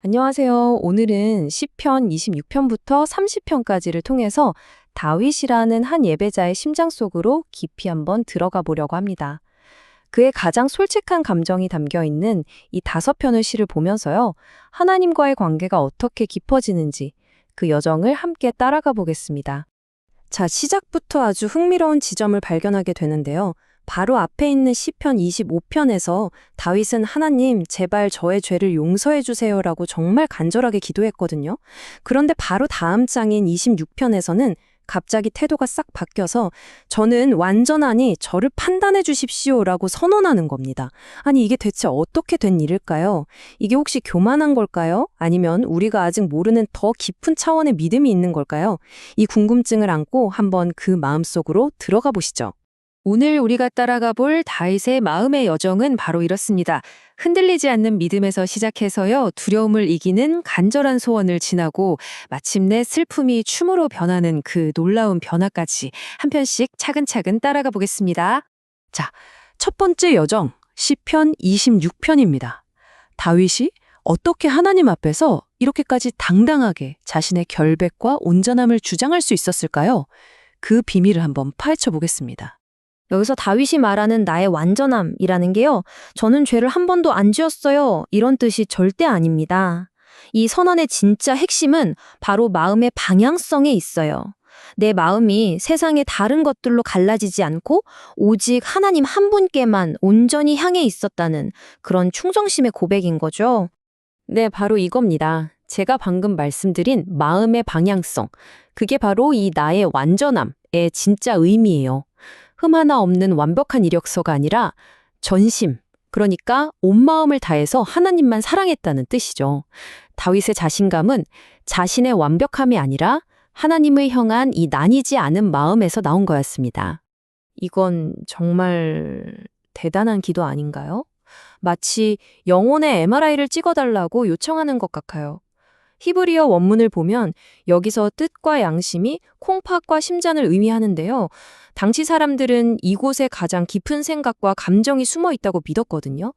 안녕하세요. 오늘은 시편 26편부터 30편까지를 통해서 다윗이라는 한 예배자의 심장 속으로 깊이 한번 들어가 보려고 합니다. 그의 가장 솔직한 감정이 담겨 있는 이 5편의 시를 보면서요. 하나님과의 관계가 어떻게 깊어지는지 그 여정을 함께 따라가 보겠습니다. 자, 시작부터 아주 흥미로운 지점을 발견하게 되는데요. 바로 앞에 있는 시편 25편에서 다윗은 하나님, 제발 저의 죄를 용서해 주세요라고 정말 간절하게 기도했거든요. 그런데 바로 다음 장인 26편에서는 갑자기 태도가 싹 바뀌어서 저는 완전하니 저를 판단해 주십시오라고 선언하는 겁니다. 아니, 이게 대체 어떻게 된 일일까요? 이게 혹시 교만한 걸까요? 아니면 우리가 아직 모르는 더 깊은 차원의 믿음이 있는 걸까요? 이 궁금증을 안고 한번 그 마음속으로 들어가 보시죠. 오늘 우리가 따라가 볼 다윗의 마음의 여정은 바로 이렇습니다. 흔들리지 않는 믿음에서 시작해서요, 두려움을 이기는 간절한 소원을 지나고 마침내 슬픔이 춤으로 변하는 그 놀라운 변화까지 한 편씩 차근차근 따라가 보겠습니다. 자, 첫 번째 여정, 시편 26편입니다. 다윗이 어떻게 하나님 앞에서 이렇게까지 당당하게 자신의 결백과 온전함을 주장할 수 있었을까요? 그 비밀을 한번 파헤쳐 보겠습니다. 여기서 다윗이 말하는 나의 완전함이라는 게요, 저는 죄를 한 번도 안 지었어요, 이런 뜻이 절대 아닙니다. 이 선언의 진짜 핵심은 바로 마음의 방향성에 있어요. 내 마음이 세상의 다른 것들로 갈라지지 않고 오직 하나님 한 분께만 온전히 향해 있었다는 그런 충성심의 고백인 거죠. 네, 바로 이겁니다. 제가 방금 말씀드린 마음의 방향성. 그게 바로 이 나의 완전함의 진짜 의미예요. 흠 하나 없는 완벽한 이력서가 아니라 전심, 그러니까 온 마음을 다해서 하나님만 사랑했다는 뜻이죠. 다윗의 자신감은 자신의 완벽함이 아니라 하나님을 향한 이 나뉘지 않은 마음에서 나온 거였습니다. 이건 정말 대단한 기도 아닌가요? 마치 영혼의 MRI를 찍어달라고 요청하는 것 같아요. 히브리어 원문을 보면 여기서 뜻과 양심이 콩팥과 심장을 의미하는데요. 당시 사람들은 이곳에 가장 깊은 생각과 감정이 숨어 있다고 믿었거든요.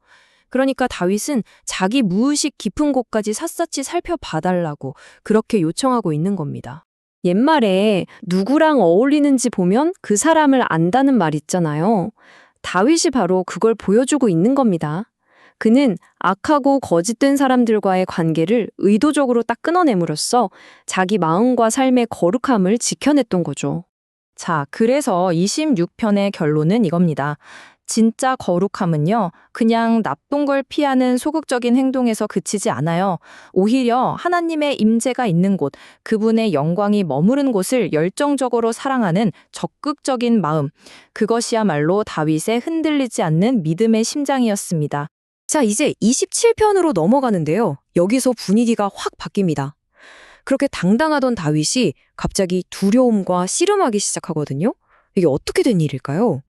그러니까 다윗은 자기 무의식 깊은 곳까지 샅샅이 살펴봐달라고 그렇게 요청하고 있는 겁니다. 옛말에 누구랑 어울리는지 보면 그 사람을 안다는 말 있잖아요. 다윗이 바로 그걸 보여주고 있는 겁니다. 그는 악하고 거짓된 사람들과의 관계를 의도적으로 딱 끊어냄으로써 자기 마음과 삶의 거룩함을 지켜냈던 거죠. 자, 그래서 26편의 결론은 이겁니다. 진짜 거룩함은요, 그냥 나쁜 걸 피하는 소극적인 행동에서 그치지 않아요. 오히려 하나님의 임재가 있는 곳, 그분의 영광이 머무른 곳을 열정적으로 사랑하는 적극적인 마음, 그것이야말로 다윗의 흔들리지 않는 믿음의 심장이었습니다. 자, 이제 27편으로 넘어가는데요. 여기서 분위기가 확 바뀝니다. 그렇게 당당하던 다윗이 갑자기 두려움과 씨름하기 시작하거든요. 이게 어떻게 된 일일까요?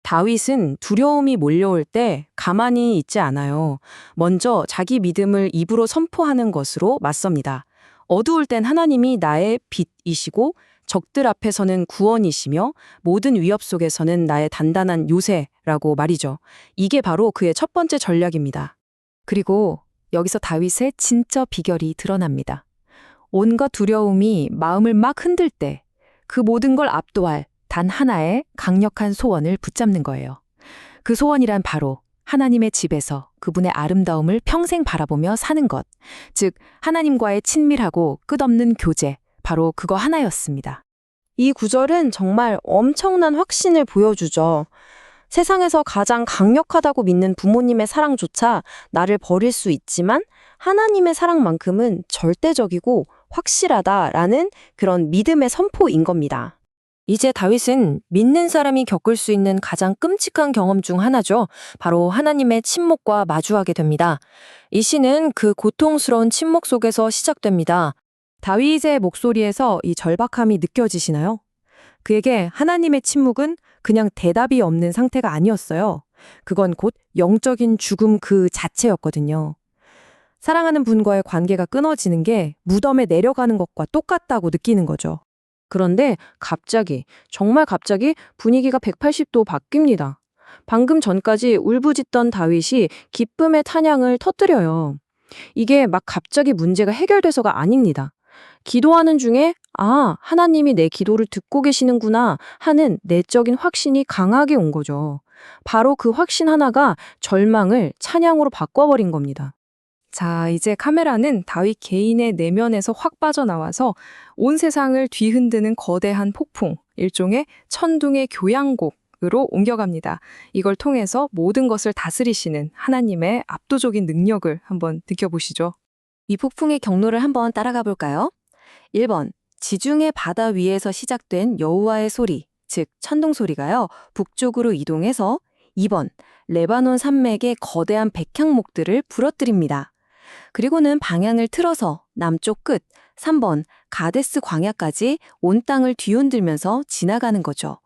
다윗은 두려움이 몰려올 때 가만히 있지 않아요. 먼저 자기 믿음을 입으로 선포하는 것으로 맞섭니다. 어두울 땐 하나님이 나의 빛이시고 적들 앞에서는 구원이시며 모든 위협 속에서는 나의 단단한 요새라고 말이죠. 이게 바로 그의 첫 번째 전략입니다. 그리고 여기서 다윗의 진짜 비결이 드러납니다. 온갖 두려움이 마음을 막 흔들 때 그 모든 걸 압도할 단 하나의 강력한 소원을 붙잡는 거예요. 그 소원이란 바로 하나님의 집에서 그분의 아름다움을 평생 바라보며 사는 것, 즉 하나님과의 친밀하고 끝없는 교제, 바로 그거 하나였습니다. 이 구절은 정말 엄청난 확신을 보여주죠. 세상에서 가장 강력하다고 믿는 부모님의 사랑조차 나를 버릴 수 있지만 하나님의 사랑만큼은 절대적이고 확실하다라는 그런 믿음의 선포인 겁니다. 이제 다윗은 믿는 사람이 겪을 수 있는 가장 끔찍한 경험 중 하나죠. 바로 하나님의 침묵과 마주하게 됩니다. 이 시는 그 고통스러운 침묵 속에서 시작됩니다. 다윗의 목소리에서 이 절박함이 느껴지시나요? 그에게 하나님의 침묵은 그냥 대답이 없는 상태가 아니었어요. 그건 곧 영적인 죽음 그 자체였거든요. 사랑하는 분과의 관계가 끊어지는 게 무덤에 내려가는 것과 똑같다고 느끼는 거죠. 그런데 갑자기, 정말 갑자기 분위기가 180도 바뀝니다. 방금 전까지 울부짖던 다윗이 기쁨의 찬양을 터뜨려요. 이게 막 갑자기 문제가 해결돼서가 아닙니다. 기도하는 중에 하나님이 내 기도를 듣고 계시는구나 하는 내적인 확신이 강하게 온 거죠. 바로 그 확신 하나가 절망을 찬양으로 바꿔버린 겁니다. 자, 이제 카메라는 다윗 개인의 내면에서 확 빠져나와서 온 세상을 뒤흔드는 거대한 폭풍, 일종의 천둥의 교향곡으로 옮겨갑니다. 이걸 통해서 모든 것을 다스리시는 하나님의 압도적인 능력을 한번 느껴보시죠. 이 폭풍의 경로를 한번 따라가 볼까요? 1번, 지중해 바다 위에서 시작된 여호와의 소리, 즉 천둥 소리가요, 북쪽으로 이동해서 2번, 레바논 산맥의 거대한 백향목들을 부러뜨립니다. 그리고는 방향을 틀어서 남쪽 끝, 3번, 가데스 광야까지 온 땅을 뒤흔들면서 지나가는 거죠.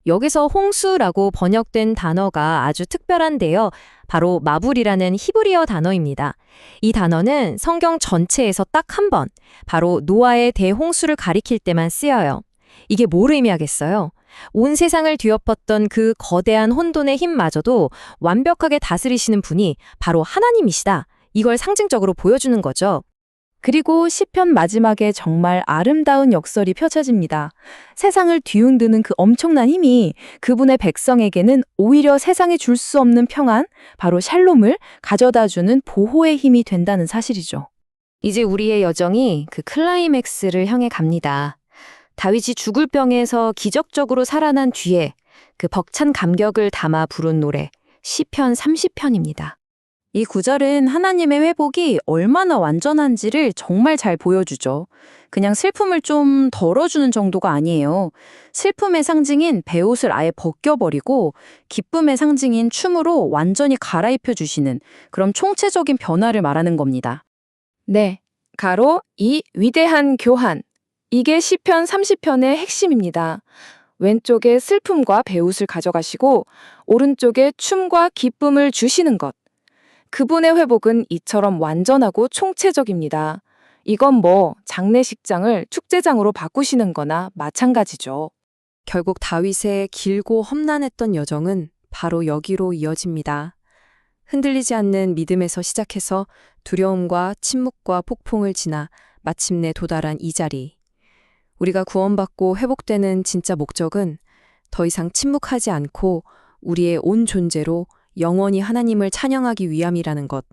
여기서 홍수라고 번역된 단어가 아주 특별한데요. 바로 마불이라는 히브리어 단어입니다. 이 단어는 성경 전체에서 딱 한 번, 바로 노아의 대홍수를 가리킬 때만 쓰여요. 이게 뭘 의미하겠어요? 온 세상을 뒤엎었던 그 거대한 혼돈의 힘마저도 완벽하게 다스리시는 분이 바로 하나님이시다. 이걸 상징적으로 보여주는 거죠. 그리고 시편 마지막에 정말 아름다운 역설이 펼쳐집니다. 세상을 뒤흔드는 그 엄청난 힘이 그분의 백성에게는 오히려 세상이 줄 수 없는 평안, 바로 샬롬을 가져다주는 보호의 힘이 된다는 사실이죠. 이제 우리의 여정이 그 클라이맥스를 향해 갑니다. 다윗이 죽을 병에서 기적적으로 살아난 뒤에 그 벅찬 감격을 담아 부른 노래, 시편 30편입니다. 이 구절은 하나님의 회복이 얼마나 완전한지를 정말 잘 보여주죠. 그냥 슬픔을 좀 덜어주는 정도가 아니에요. 슬픔의 상징인 베옷을 아예 벗겨버리고 기쁨의 상징인 춤으로 완전히 갈아입혀 주시는 그런 총체적인 변화를 말하는 겁니다. 네, 가로 이 위대한 교환. 이게 시편 30편의 핵심입니다. 왼쪽에 슬픔과 베옷을 가져가시고 오른쪽에 춤과 기쁨을 주시는 것. 그분의 회복은 이처럼 완전하고 총체적입니다. 이건 장례식장을 축제장으로 바꾸시는 거나 마찬가지죠. 결국 다윗의 길고 험난했던 여정은 바로 여기로 이어집니다. 흔들리지 않는 믿음에서 시작해서 두려움과 침묵과 폭풍을 지나 마침내 도달한 이 자리. 우리가 구원받고 회복되는 진짜 목적은 더 이상 침묵하지 않고 우리의 온 존재로 영원히 하나님을 찬양하기 위함이라는 것.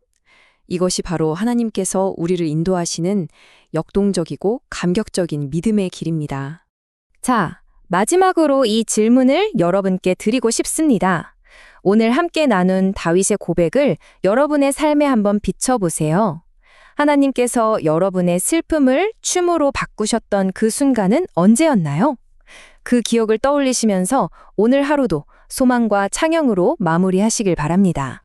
이것이 바로 하나님께서 우리를 인도하시는 역동적이고 감격적인 믿음의 길입니다. 자, 마지막으로 이 질문을 여러분께 드리고 싶습니다. 오늘 함께 나눈 다윗의 고백을 여러분의 삶에 한번 비춰보세요. 하나님께서 여러분의 슬픔을 춤으로 바꾸셨던 그 순간은 언제였나요? 그 기억을 떠올리시면서 오늘 하루도 소망과 찬양으로 마무리하시길 바랍니다.